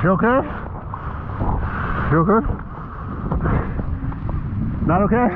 You okay? You okay? Not okay?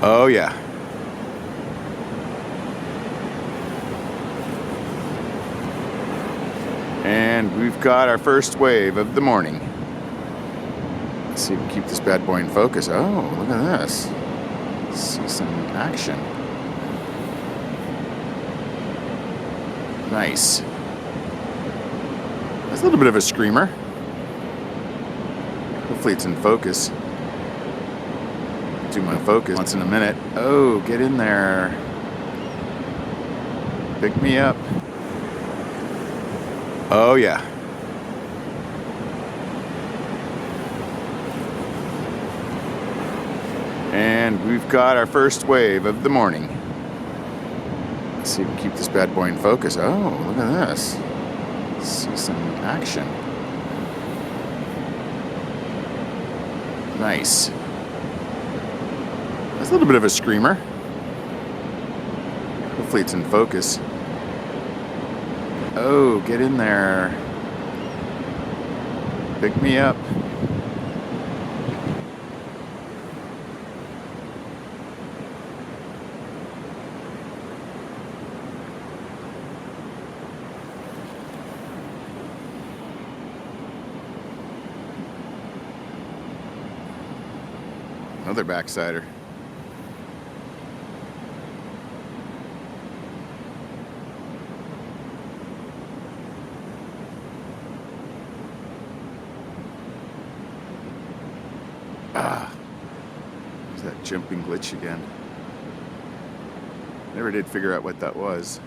Oh yeah. And we've got our first wave of the morning. Let's see if we can keep this bad boy in focus. Oh, look at this. Let's see some action. Nice. That's a little bit of a screamer. Hopefully it's in focus. Do my focus once in a minute. Oh, get in there. Pick me up. Oh yeah. And we've got our first wave of the morning. Let's see if we can keep this bad boy in focus. Oh, look at this. Let's see some action. Nice. That's a little bit of a screamer. Hopefully it's in focus. Oh, get in there. Pick me up. Another backsider. There's that jumping glitch again. Never did figure out what that was.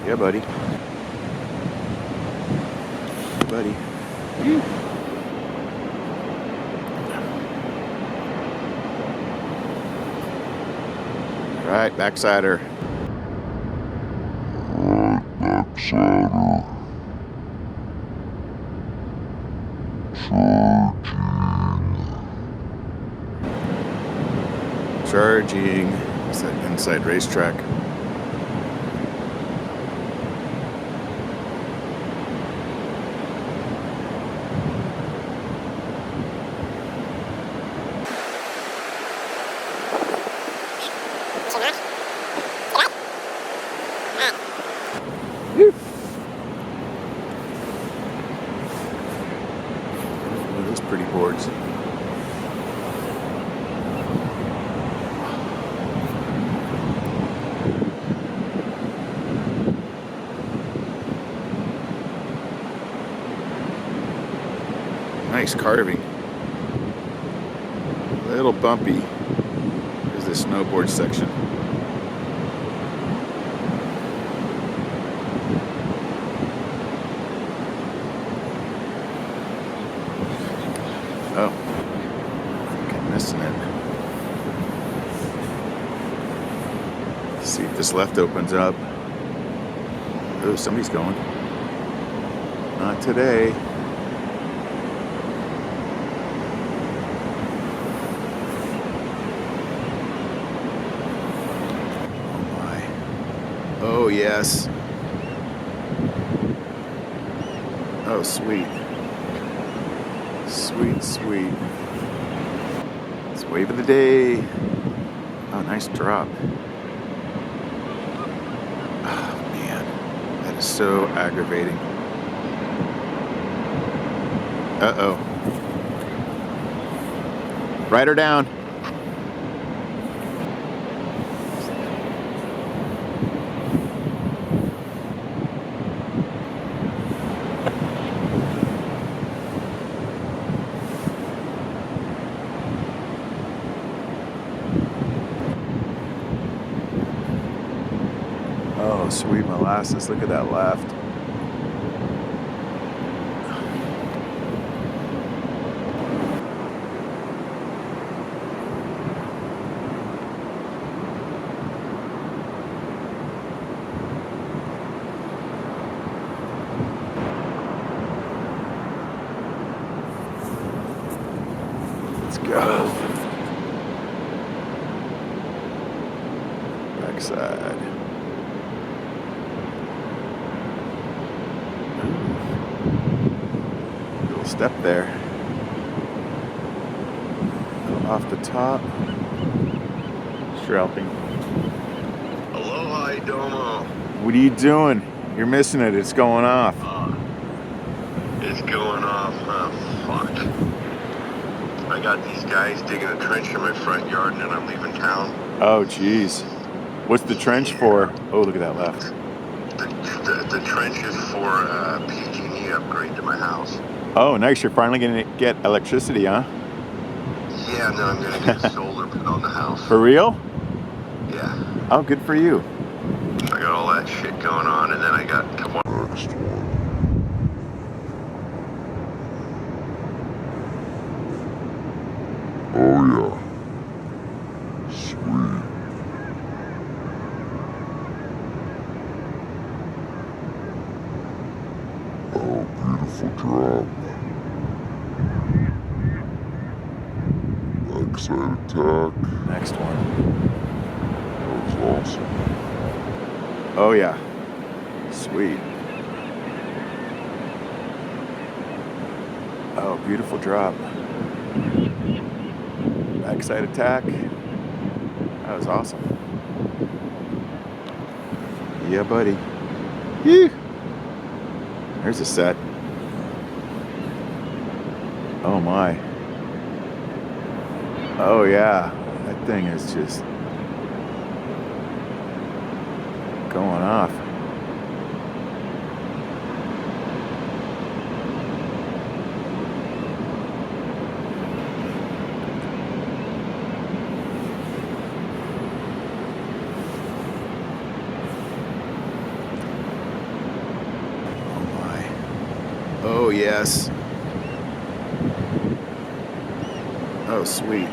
Yeah, buddy. Buddy. All right, backsider. Charging. It's that inside racetrack. Those pretty boards. Nice carving. A little bumpy. There's the snowboard section. Oh, I think I'm missing it. Let's see if this left opens up. Oh, somebody's going. Not today. Oh my. Oh yes. Oh sweet. Sweet, sweet. It's wave of the day. Oh, nice drop. Oh man, that is so aggravating. Uh-oh. Ride her down. Oh, sweet molasses. Look at that left. Let's go. Backside. Little step there. Off the top. Strapping. Aloha, Domo. What are you doing? You're missing it. It's going off. It's going off. Fuck. I got these guys digging a trench in my front yard and then I'm leaving town. Oh, geez. What's the trench for? Oh, look at that left. The trench is for a PG&E upgrade to my house. Oh, nice. You're finally going to get electricity, huh? Yeah, and then I'm going to get solar put on the house. For real? Yeah. Oh, good for you. I got all that shit going on, and then I got a couple. Next one. Oh yeah. Sweet. Oh, beautiful drop. Backside attack. Next one. That was awesome. Oh, yeah. Sweet. Oh, beautiful drop. Backside attack. That was awesome. Yeah, buddy. Yee. There's a set. Oh my. Oh yeah. That thing is just going off. Oh, yes. Oh, sweet.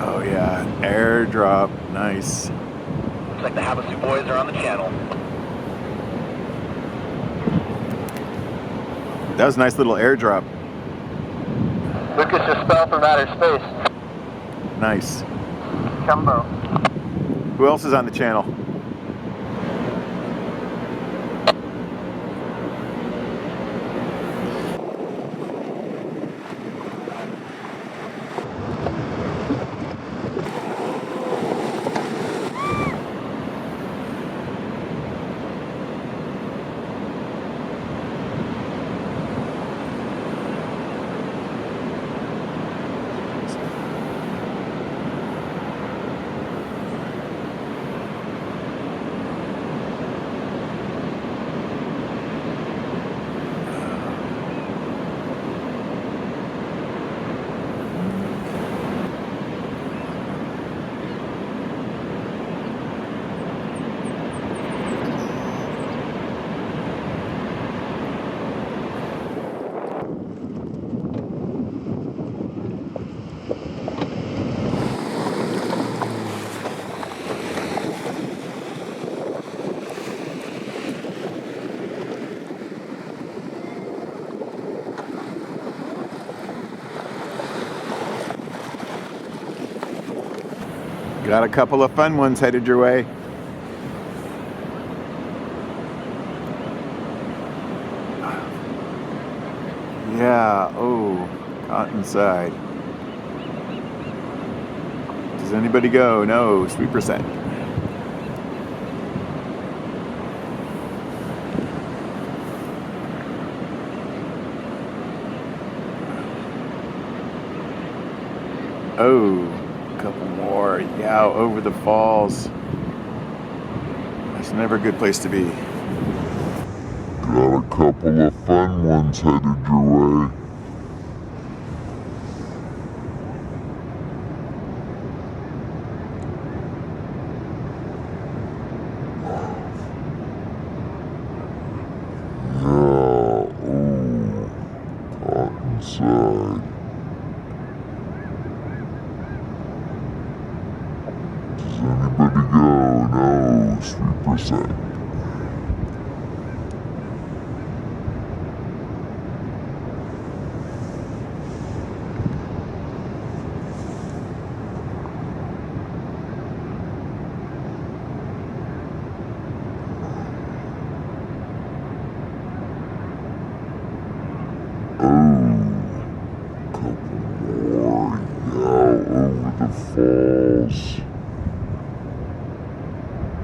Oh yeah, airdrop, nice. Looks like the Havasu boys are on the channel. That was a nice little airdrop. Lucas just fell from outer space. Nice. Jumbo. Who else is on the channel? Got a couple of fun ones headed your way. Yeah, oh, caught inside. Does anybody go? No, sweeper set. Oh, a couple more. Yeah, over the falls. That's never a good place to be. Got a couple of fun ones headed your way. Yeah, oh, caught inside. Does anybody go? No, sweeper set. Falls.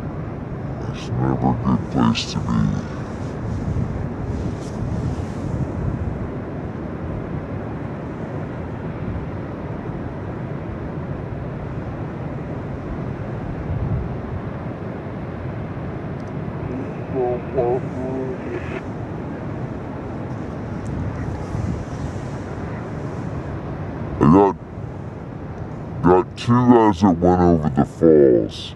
That's never a good place to be. I got two guys that went over the falls.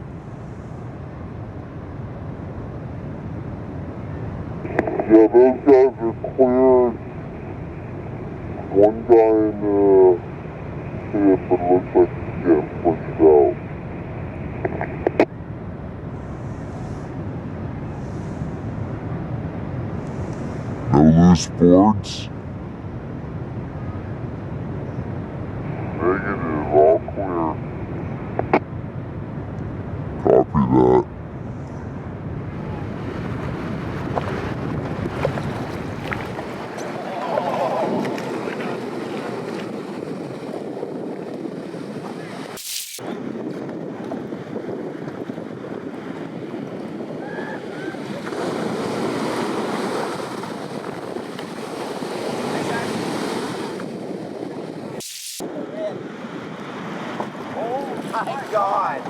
Yeah, those guys are clear. One guy in the pit, but it looks like he's getting pushed out. No loose boards? Negative, all clear. Copy that. My God!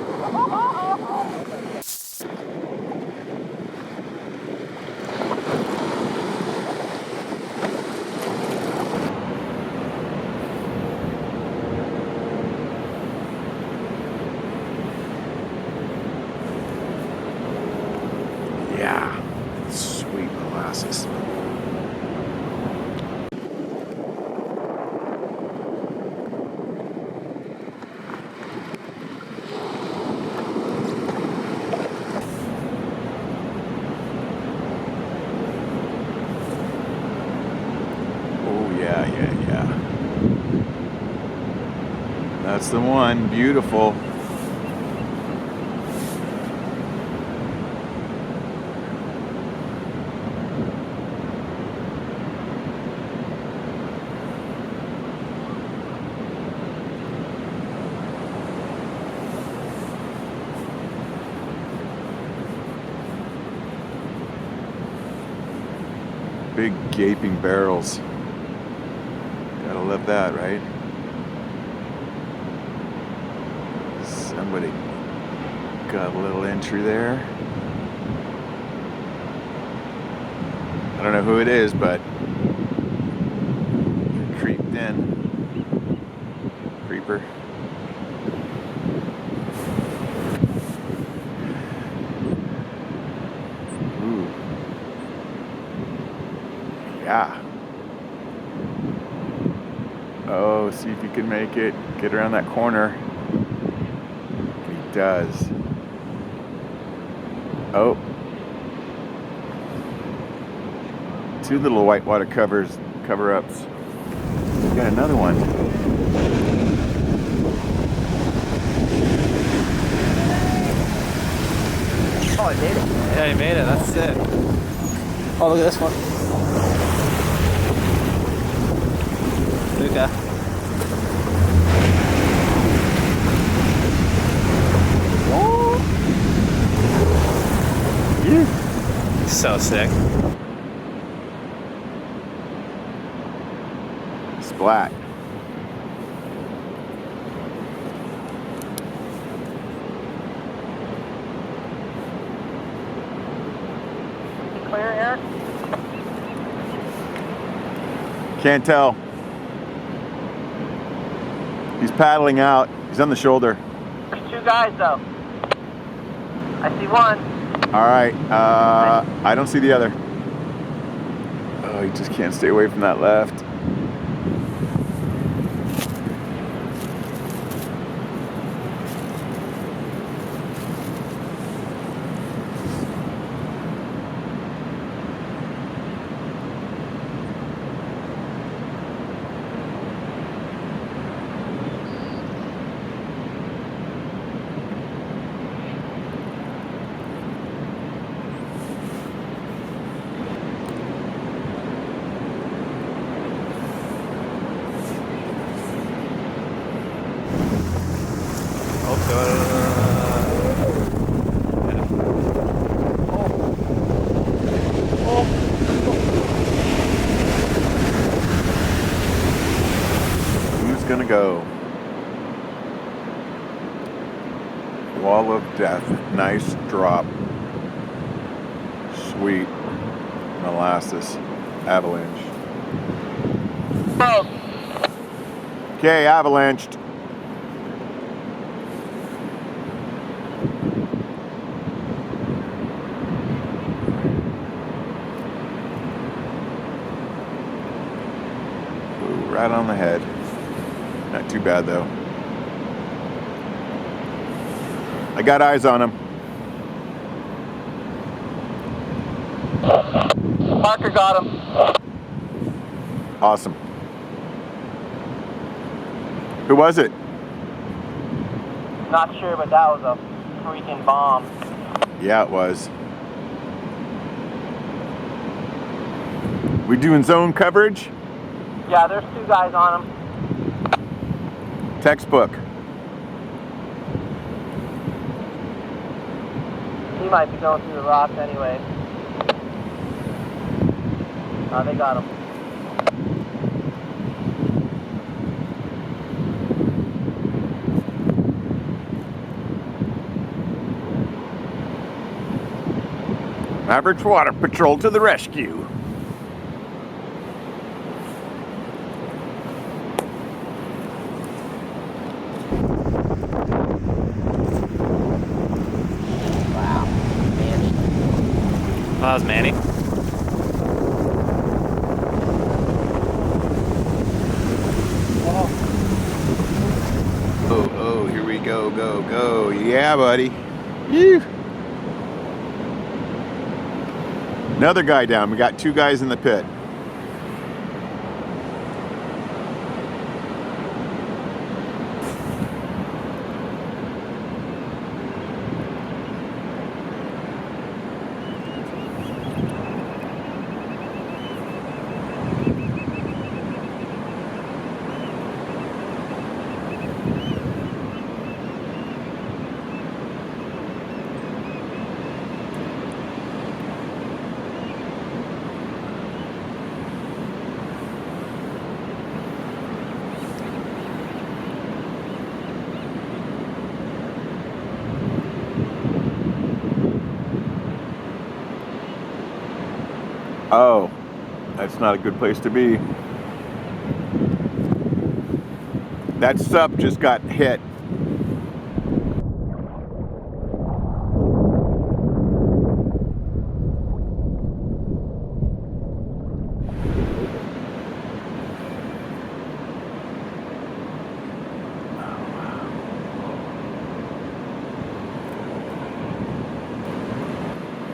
Yeah, sweet molasses. Yeah. That's the one. Beautiful. Big gaping barrels. Gotta love that, right? Somebody got a little entry there. I don't know who it is, but he creeped in. Creeper. Ooh. Yeah. Oh, see if you can make it. Get around that corner. He does. Oh. Two little whitewater cover-ups. Got another one. Oh, I made it. Yeah, you made it. That's it. Oh, look at this one. Luca. So sick. Splat. Clear, Eric? Can't tell. He's paddling out. He's on the shoulder. There's two guys, though. I see one. All right. I don't see the other. Oh, he just can't stay away from that left. Who's gonna go? Wall of Death. Nice drop. Sweet. Molasses. Avalanche. Oh, Okay, avalanched. Ooh, right on the head. Not too bad though. I got eyes on him. Parker got him. Awesome. Who was it? Not sure, but that was a freaking bomb. Yeah, it was. We doing zone coverage? Yeah, there's two guys on him. Textbook. He might be going through the rocks anyway. They got him. Mavericks Water Patrol to the rescue. Wow. Man. Well, that was Manny. Oh, here we go, go. Yeah, buddy. Phew. Another guy down. We got two guys in the pit. Oh, that's not a good place to be. That sup just got hit.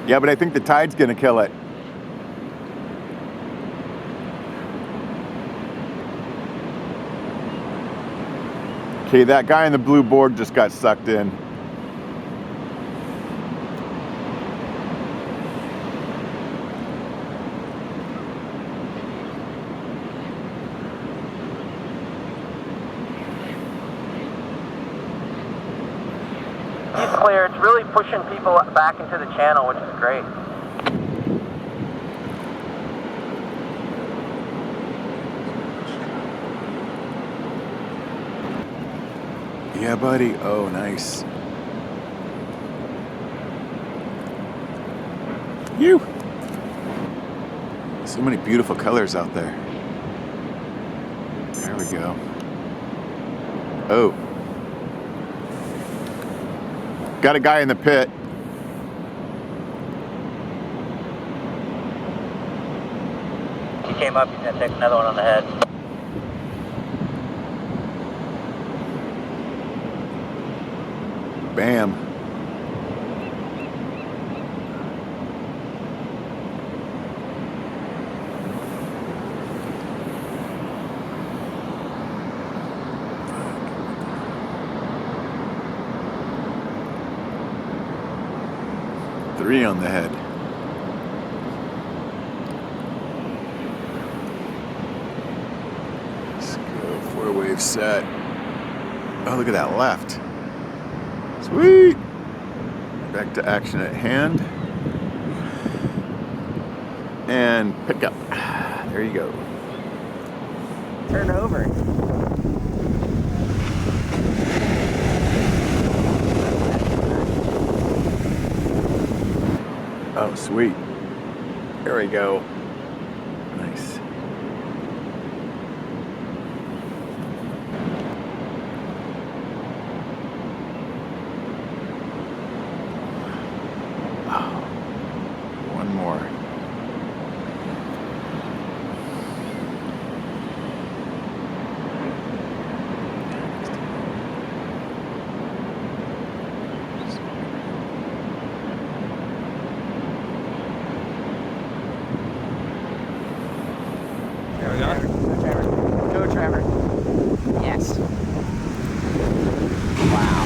Yeah, but I think the tide's gonna kill it. Okay, that guy on the blue board just got sucked in. He's clear. It's really pushing people back into the channel, which is great. Yeah, buddy. Oh, nice. You. So many beautiful colors out there. There we go. Oh. Got a guy in the pit. He came up, he's gonna take another one on the head. Bam. Three on the head. Let's go 4-wave set. Oh, look at that left. Sweet. Back to action at hand. And pick up. There you go. Turn over. Oh, sweet. There we go. Nice. Oh, one more. There we go. Go, Trevor. Yes. Wow.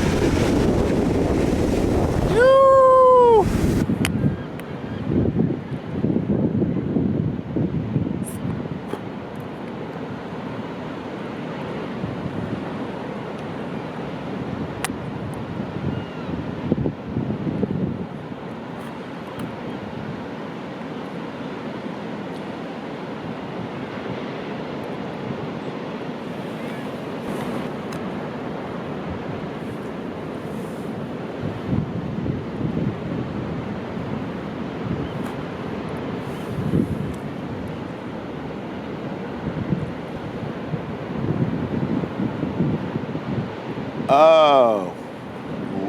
Oh,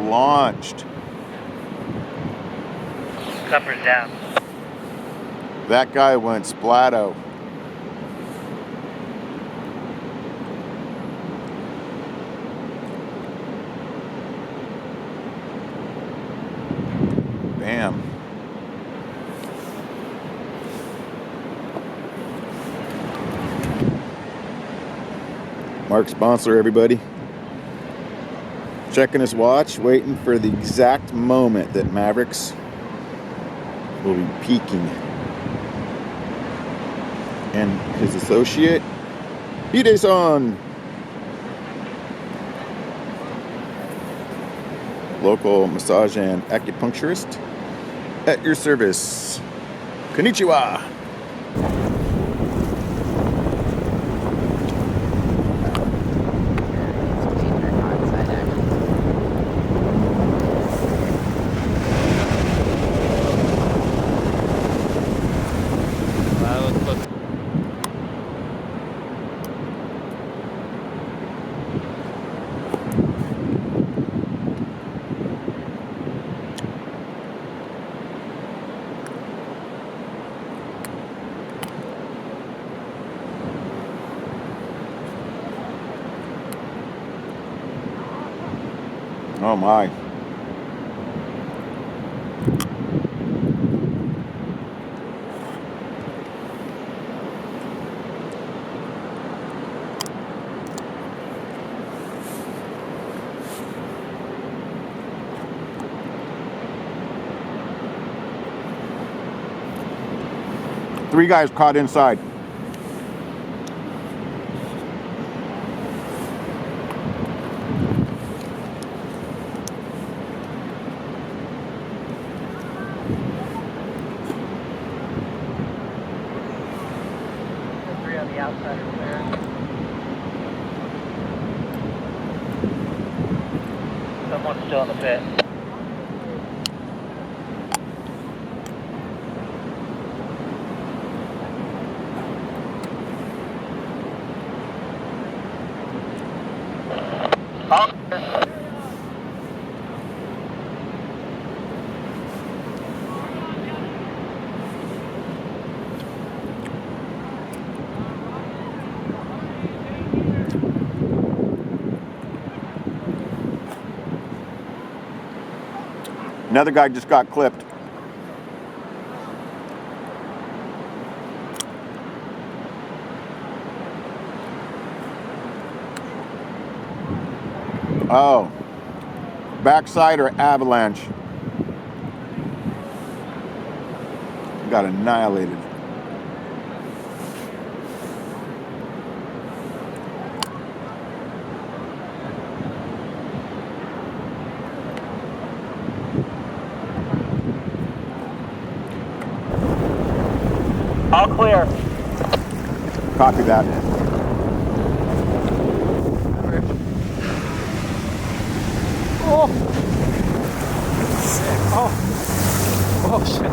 launched. Cover's down. That guy went splatto. Bam. Mark Sponsor, everybody. Checking his watch, waiting for the exact moment that Mavericks will be peaking. And his associate, Hideson, local massage and acupuncturist at your service. Konnichiwa. Oh my. Three guys caught inside. Still in the pit. All clear. Another guy just got clipped. Oh, backside or avalanche. Got annihilated. All clear. Copy that. Oh! Sick. Oh! Oh, shit.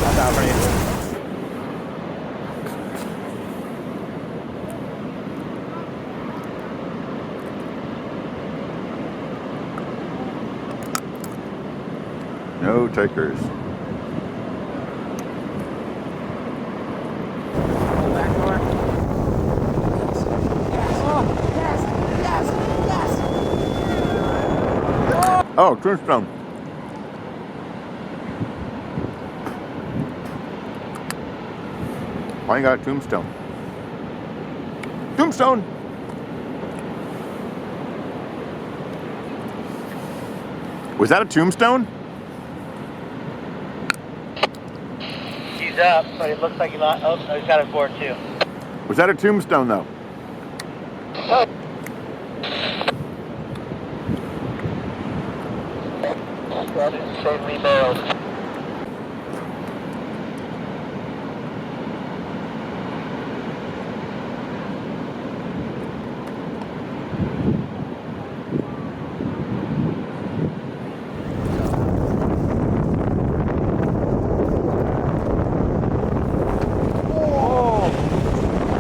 That's out for you. No takers. Back door. Oh, tombstone. Why you got a tombstone? Tombstone! Was that a tombstone? He's up, but it looks like he lost. Oh, he's got a board too. Was that a tombstone though? That is safely barreled.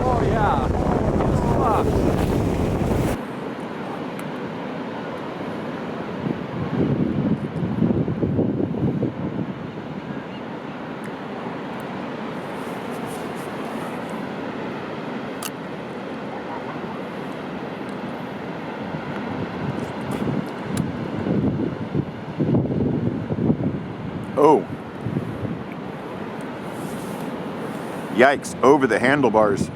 Oh, yeah. Fuck. Oh. Yikes, over the handlebars.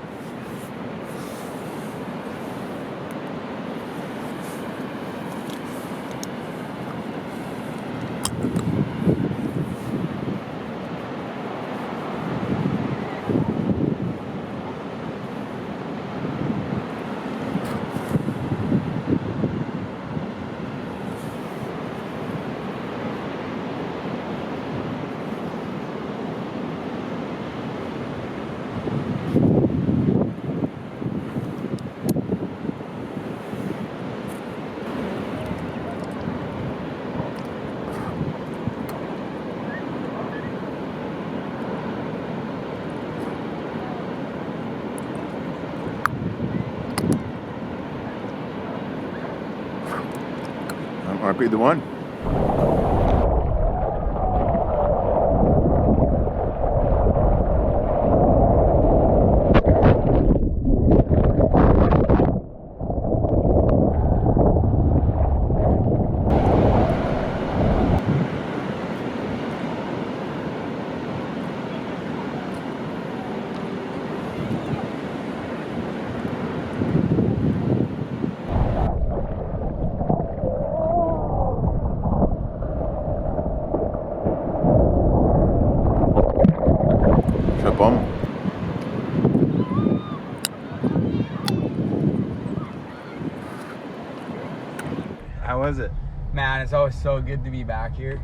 That might be the one. It's a bum. How was it? Man, it's always so good to be back here.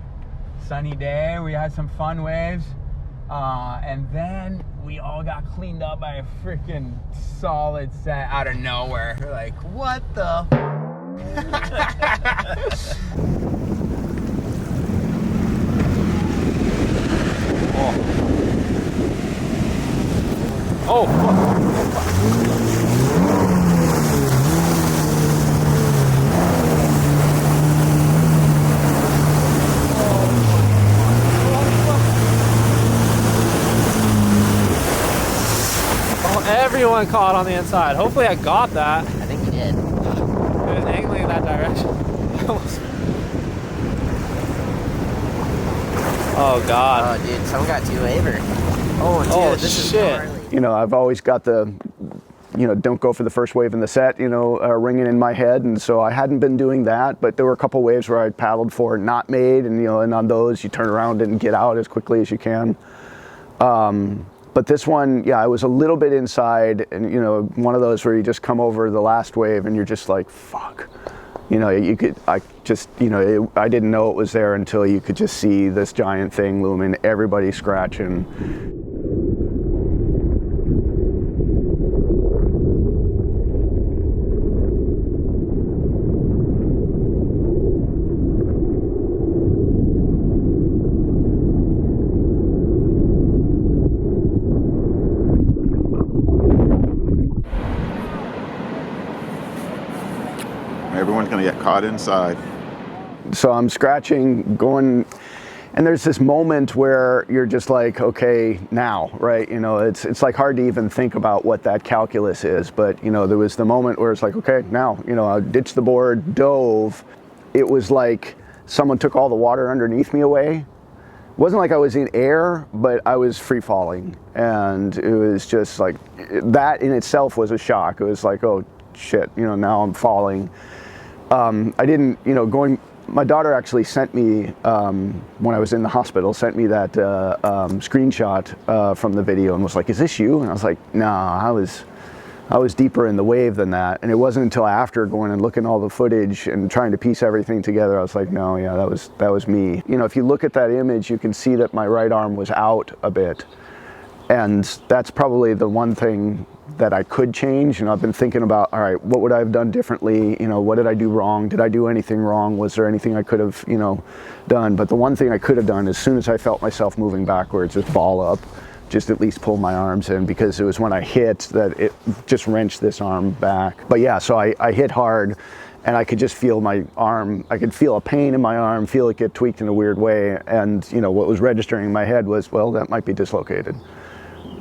Sunny day, we had some fun waves. And then we all got cleaned up by a freaking solid set out of nowhere. We're like, what the? Oh, everyone caught on the inside. Hopefully I got that. I think you did. It was angling in that direction. Oh God. Oh, dude, someone got two waiver. Oh, Dude, this is shit. gnarly. You know, I've always got the, you know, don't go for the first wave in the set, you know, ringing in my head. And so I hadn't been doing that, but there were a couple waves where I paddled for not made. And, you know, and on those you turn around and get out as quickly as you can. But this one, yeah, I was a little bit inside, and, you know, one of those where you just come over the last wave and you're just like, fuck. You know, I didn't know it was there until you could just see this giant thing looming, everybody scratching. Everyone's gonna get caught inside. So I'm scratching, going, and there's this moment where you're just like, okay, now, right? You know, it's like hard to even think about what that calculus is, but, you know, there was the moment where it's like, okay, now, you know, I ditched the board, dove. It was like someone took all the water underneath me away. It wasn't like I was in air, but I was free falling. And it was just like, that in itself was a shock. It was like, oh shit, you know, now I'm falling. I didn't, you know, my daughter actually sent me, when I was in the hospital, sent me that screenshot from the video and was like, is this you? And I was like, nah, I was deeper in the wave than that. And it wasn't until after going and looking at all the footage and trying to piece everything together, I was like, no, yeah, that was me. You know, if you look at that image, you can see that my right arm was out a bit. And that's probably the one thing that I could change. You know, I've been thinking about, all right, what would I have done differently? You know, what did I do wrong? Did I do anything wrong? Was there anything I could have, you know, done? But the one thing I could have done, as soon as I felt myself moving backwards, just ball up, just at least pull my arms in, because it was when I hit that it just wrenched this arm back. But yeah, so I hit hard, and I could just feel my arm, I could feel a pain in my arm, feel it get tweaked in a weird way. And, you know, what was registering in my head was, well, that might be dislocated.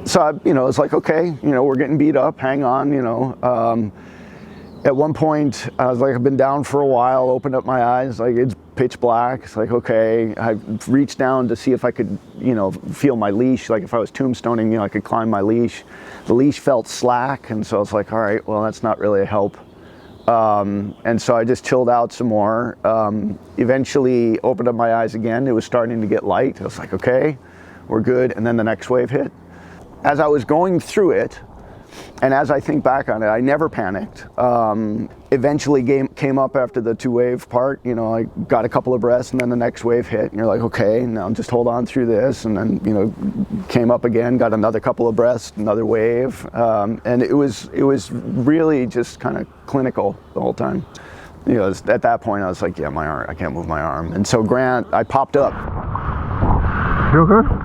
So, you know, it's like, okay, you know, we're getting beat up, hang on, you know. At one point, I was like, I've been down for a while, opened up my eyes, like it's pitch black. It's like, okay, I reached down to see if I could, you know, feel my leash. Like if I was tombstoning, you know, I could climb my leash. The leash felt slack, and so I was like, all right, well, that's not really a help. And so I just chilled out some more. Eventually opened up my eyes again. It was starting to get light. I was like, okay, we're good. And then the next wave hit. As I was going through it, and as I think back on it, I never panicked. Eventually came up after the two wave part, you know, I got a couple of breaths, and then the next wave hit, and you're like, okay, now just hold on through this. And then, you know, came up again, got another couple of breaths, another wave. And it was really just kind of clinical the whole time. You know, at that point I was like, yeah, my arm, I can't move my arm. And so Grant, I popped up. You okay?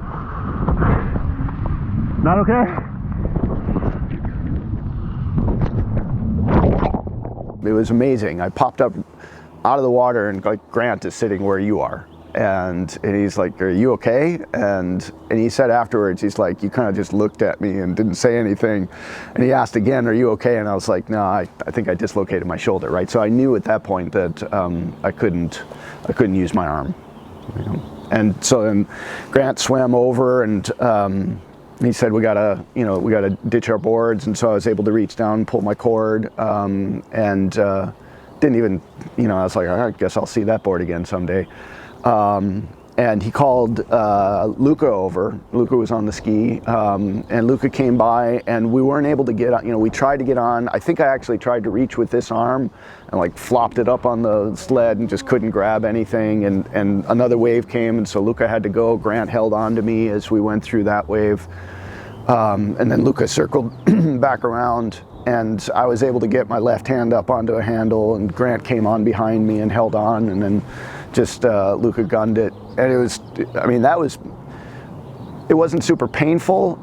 Not okay? It was amazing. I popped up out of the water, and like, Grant is sitting where you are. And he's like, are you okay? And he said afterwards, he's like, you kind of just looked at me and didn't say anything. And he asked again, are you okay? And I was like, no, I think I dislocated my shoulder, right? So I knew at that point that I couldn't use my arm. You know? And so then Grant swam over, and he said, we gotta ditch our boards. And so I was able to reach down, pull my cord, and didn't even, you know, I was like, I guess I'll see that board again someday. and he called Luca over. Luca was on the ski, and Luca came by, and we weren't able to get on. You know, we tried to get on. I think I actually tried to reach with this arm and like flopped it up on the sled and just couldn't grab anything. And another wave came, and so Luca had to go. Grant held on to me as we went through that wave, and then Luca circled back around, and I was able to get my left hand up onto a handle, and Grant came on behind me and held on, and then just Luca gunned it. And it was, I mean, it wasn't super painful,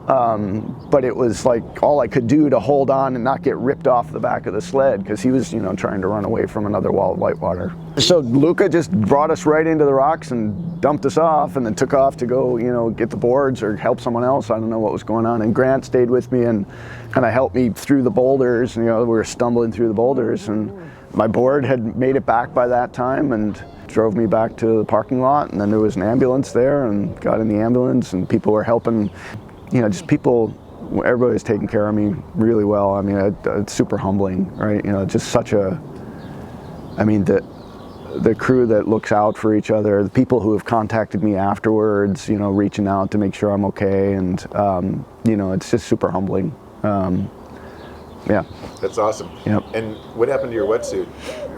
but it was like all I could do to hold on and not get ripped off the back of the sled, because he was, you know, trying to run away from another wall of whitewater. So Luca just brought us right into the rocks and dumped us off, and then took off to go, you know, get the boards or help someone else. I don't know what was going on. And Grant stayed with me and kind of helped me through the boulders. You know, we were stumbling through the boulders, and my board had made it back by that time, and drove me back to the parking lot. And then there was an ambulance there, and got in the ambulance, and people were helping, you know, just people, everybody was taking care of me really well. I mean, it's super humbling, right? You know, just such a, I mean, the crew that looks out for each other, the people who have contacted me afterwards, you know, reaching out to make sure I'm okay. And, you know, it's just super humbling. Yeah. That's awesome. Yep. And what happened to your wetsuit?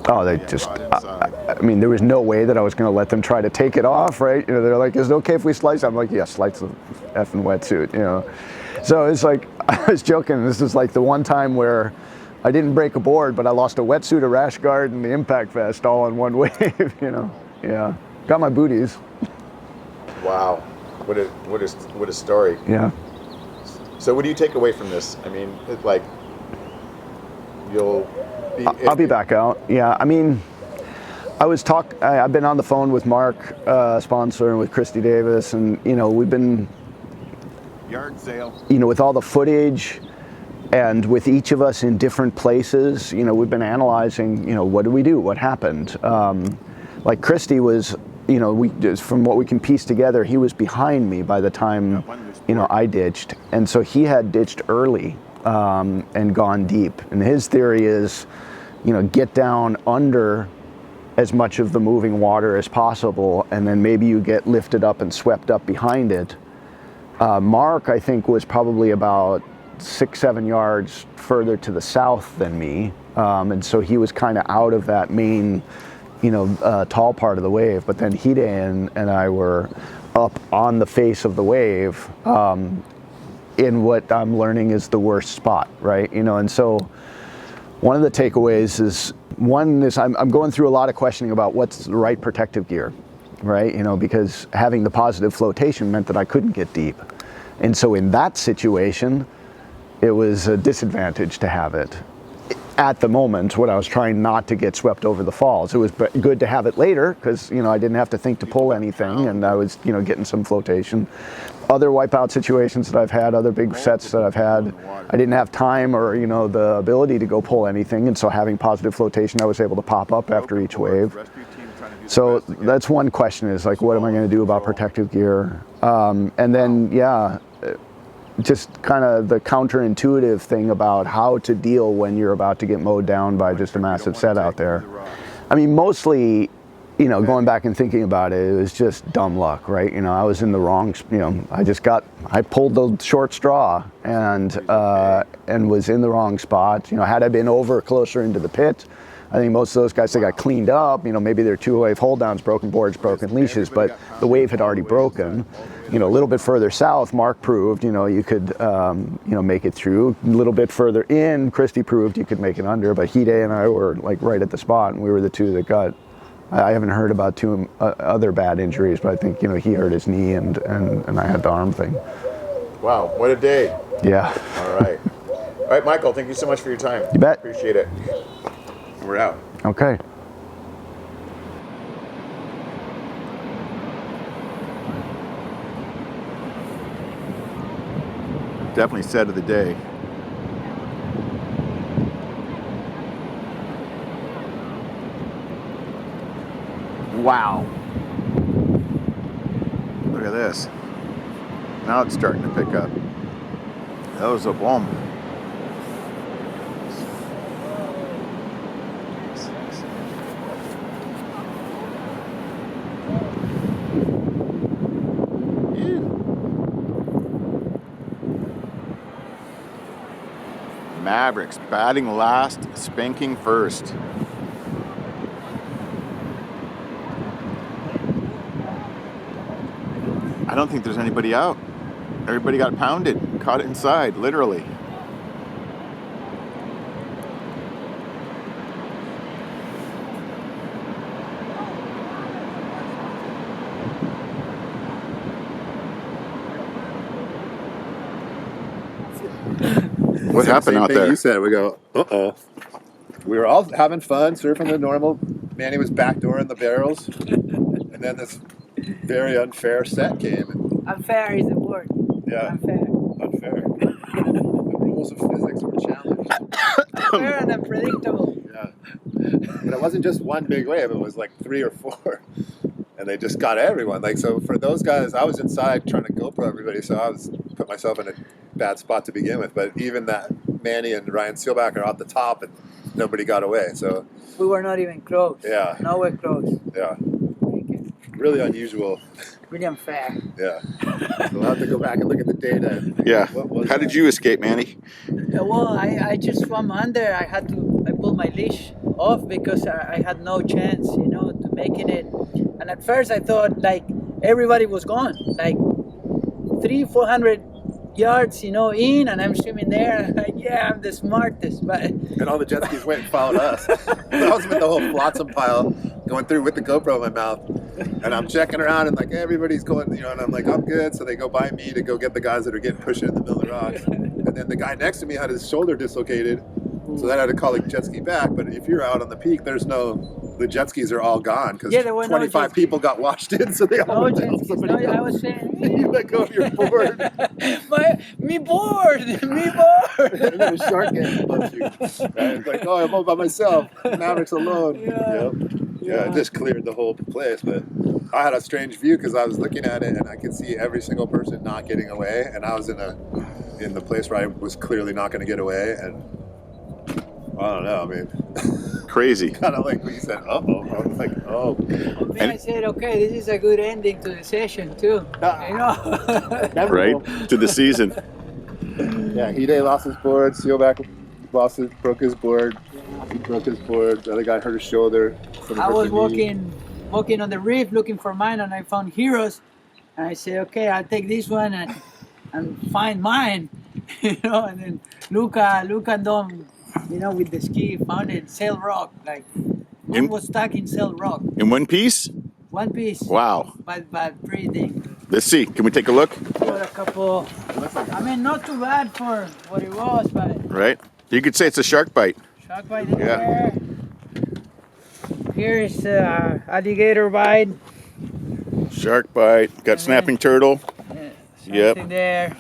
Oh, they just, I mean, there was no way that I was going to let them try to take it off, right? You know, they're like, is it okay if we slice? I'm like, yeah, slice the effing wetsuit, you know. So it's like, I was joking, this is like the one time where I didn't break a board, but I lost a wetsuit, a rash guard, and the impact vest all in one wave, you know. Yeah. Got my booties. Wow. What a story. Yeah. So what do you take away from this? I mean, like, I'll be back out. Yeah, I mean, I've been on the phone with Mark, sponsor, and with Christy Davis, and you know, we've been yard sale. You know, with all the footage, and with each of us in different places, you know, we've been analyzing. You know, what did we do? What happened? Like Christy was, you know, from what we can piece together, he was behind me by the time, you know, I ditched, and so he had ditched early. And gone deep. And his theory is, you know, get down under as much of the moving water as possible, and then maybe you get lifted up and swept up behind it. Mark, I think, was probably about 6-7 yards further to the south than me, and so he was kind of out of that main, you know, tall part of the wave. But then Hide and I were up on the face of the wave, in what I'm learning is the worst spot, right? You know, and so one of the takeaways is, I'm going through a lot of questioning about what's the right protective gear, right? You know, because having the positive flotation meant that I couldn't get deep. And so in that situation, it was a disadvantage to have it at the moment when I was trying not to get swept over the falls. It was good to have it later because, you know, I didn't have to think to pull anything, and I was, you know, getting some flotation. Other wipeout situations that I've had, other big sets that I've had, I didn't have time or, you know, the ability to go pull anything, and so having positive flotation, I was able to pop up after each wave. So that's one question, is like, what am I going to do about protective gear? And then, yeah, just kind of the counterintuitive thing about how to deal when you're about to get mowed down by just a massive set out there. I mean, mostly, you know, going back and thinking about it, it was just dumb luck, right? You know, I was in the wrong, you know, I pulled the short straw and was in the wrong spot. You know, had I been over closer into the pit, I think most of those guys, they got cleaned up. You know, maybe their 2-wave hold downs, broken boards, broken leashes, but the wave had already broken. You know, a little bit further south, Mark proved, you know, you could, you know, make it through. A little bit further in, Christy proved you could make it under, but Hide and I were like right at the spot, and we were the two that got, I haven't heard about two other bad injuries, but I think, you know, he hurt his knee and I had the arm thing. Wow, what a day. Yeah. All right. All right, Michael, thank you so much for your time. You bet. Appreciate it. We're out. Okay. Definitely set of the day. Wow. Look at this. Now it's starting to pick up. That was a bomb. Mavericks batting last, spanking first. I don't think there's anybody out. Everybody got pounded, caught it inside, literally. What happened out there? You said we go. We were all having fun, surfing the normal. Manny was backdooring the barrels, and then this very unfair set came. Unfair is the word. Yeah, Unfair. the rules of physics were challenged. Unfair and unpredictable. Yeah, but it wasn't just one big wave; it was like 3 or 4, and they just got everyone. Like, so for those guys, I was inside trying to GoPro everybody, so I was put myself in a bad spot to begin with. But even that Manny and Ryan Seelbach are at the top, and nobody got away. So We were not even close. Yeah. Nowhere close. yeah, really unusual. Really unfair. Yeah, so we'll have to go back and look at the data. Yeah. What was How that? did you escape, Manny? Well, I just swam under. I pulled my leash off because I had no chance, to making it. And at first I thought like everybody was gone, like 300-400 yards, in, and I'm swimming there. And I'm like, yeah, I'm the smartest, but And all the jet skis went and followed us. I was with the whole flotsam pile going through with the GoPro in my mouth. And I'm checking around and like everybody's going, and I'm like, I'm good. So they go by me to go get the guys that are getting pushed in the middle of the rocks. And then the guy next to me had his shoulder dislocated. So then I had to call the jet ski back. But if you're out on the peak, the jet skis are all gone because Yeah, there were no 25 jet people got washed in. So they all no went jet down. skis. Somebody No, I else. was saying, You let go of your board. me bored. And then a shark came above you. And it's like, oh, I'm all by myself. Mavericks alone. Yeah. Yep. Yeah, it just cleared the whole place. But I had a strange view because I was looking at it and I could see every single person not getting away. And I was in the place where I was clearly not going to get away. And I don't know. I mean, Crazy. kind of like what you said. Uh-oh. I was like, oh. Then I said, okay, this is a good ending to the session too. Right? To the season. Yeah, Hide lost his board. Seelbach broke his board. He broke his board. The other guy hurt his shoulder. I was walking on the reef looking for mine, and I found Heroes, and I said, okay, I'll take this one and find mine, And then Luca and Dom, with the ski found it Sail Rock, like one was stuck in Sail Rock, In one piece? one piece. Wow. But breathing. Let's see. Can we take a look? Got a couple. I mean, not too bad for what it was, but Right? You could say it's a shark bite. shark bite in there. Here's alligator bite. Shark bite. Got snapping turtle. Yep. Something there.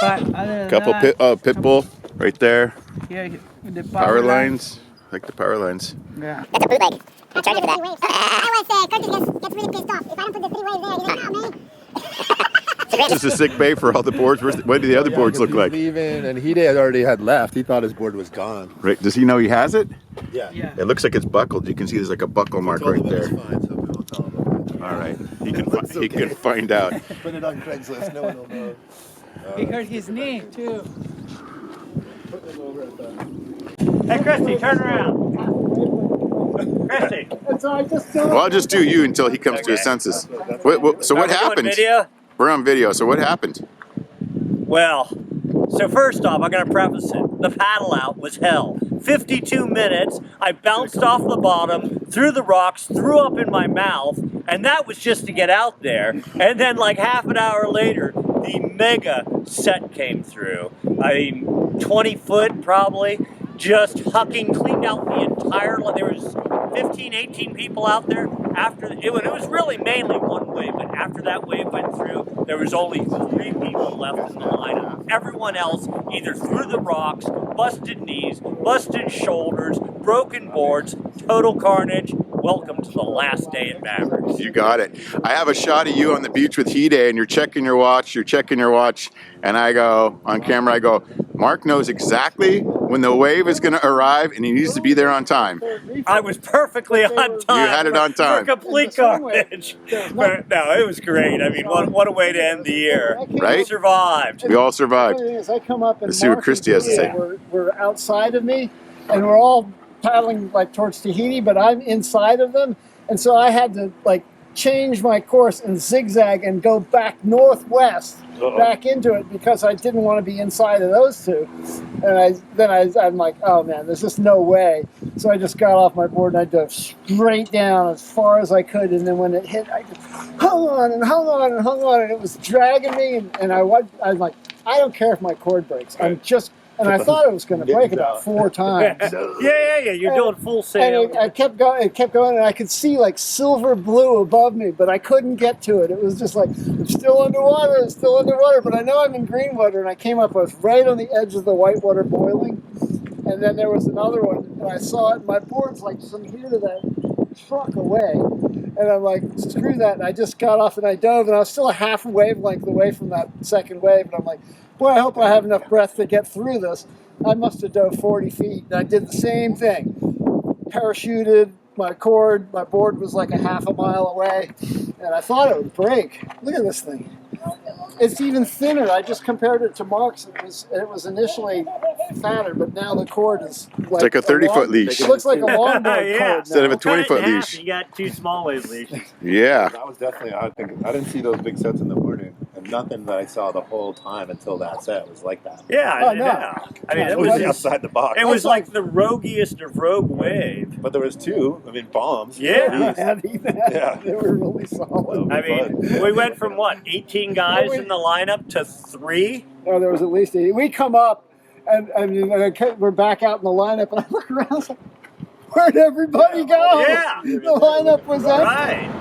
But other than Couple that, pit bull right there. Here, the Power lines. Like the power lines. Yeah. That's a bootleg. I'm charging for that. I was Curtis gets really pissed off. If I don't put the 3 waves there, he's like, no, man. This is a sick bay for all the boards. What do the other boards look like? Leaving, and he already had left. He thought his board was gone. Right. Does he know he has it? Yeah. Yeah. It looks like it's buckled. You can see there's like a buckle mark Told right him it was there. fine, so we won't tell him about it. All right. He Looks he can okay. find out. Put it on Craigslist. No one will know. He hurt his knee too. Put them over at the... Hey, Christy, turn around. Christy. Well, I'll just do you until he comes to his senses. So what happened? Video? We're on video. So what happened? Well, so first off, I'm going to preface it. The paddle out was hell. 52 minutes, I bounced off the bottom, through the rocks, threw up in my mouth, and that was just to get out there. And then like half an hour later, the mega set came through. I mean, 20 foot probably, just hucking, cleaned out the entire, there was 15, 18 people out there. After it was really mainly one wave, but after that wave went through, there was only 3 people left in the lineup. Everyone else either through the rocks, busted knees, busted shoulders, broken boards, total carnage. Welcome to the last day at Mavericks. You got it. I have a shot of you on the beach with Hide, and you're checking your watch, and I go, on camera, I go, Mark knows exactly when the wave is going to arrive, and he needs to be there on time. I was perfectly on time. You had it on time. For complete carnage. But no, it was great. I mean, what a way to end the year. Right? We survived. We all survived. I come up and Let's see what Christy has to say. We're outside of me, and we're all paddling like towards Tahiti, but I'm inside of them, and so I had to like change my course and zigzag and go back northwest back into it because I didn't want to be inside of those two. And I'm like, oh man, there's just no way. So I just got off my board and I dove straight down as far as I could. And then when it hit, I just hung on and hung on and hung on, and it was dragging me. And I was like, I don't care if my cord breaks. I'm just. And I thought it was going to break about 4 times. Yeah. You're doing full sail. And I kept going, and I could see like silver blue above me, but I couldn't get to it. It was just like, I'm still underwater, but I know I'm in green water. And I came up, I was right on the edge of the white water boiling. And then there was another one, and I saw it, and my board's like from here to that truck away. And I'm like, screw that. And I just got off and I dove, and I was still a half wavelength away from that second wave. And I'm like, boy, I hope I have enough breath to get through this. I must have dove 40 feet, and I did the same thing. Parachuted, my board was like a half a mile away, and I thought it would break. Look at this thing. It's even thinner. I just compared it to Mark's. It was initially fatter, but now the cord is like a 30-foot leash. It looks like a longboard cord instead of a Cut it in 20-foot half, leash. You got 2 small wave leashes. Yeah. That was definitely, I didn't see those big sets in the morning. And nothing that I saw the whole time until that set was like that. Yeah, Oh, no. yeah. I mean, It it was was outside the box. it was like the roguiest of rogue wave. But there was 2, bombs. Yeah. Yeah. They were really solid. I mean, we went from what, 18 guys in the lineup to 3? No, there was at least 80. We come up, and we're back out in the lineup, and I look around, I was like, where'd everybody go? Yeah. The lineup was empty. Right.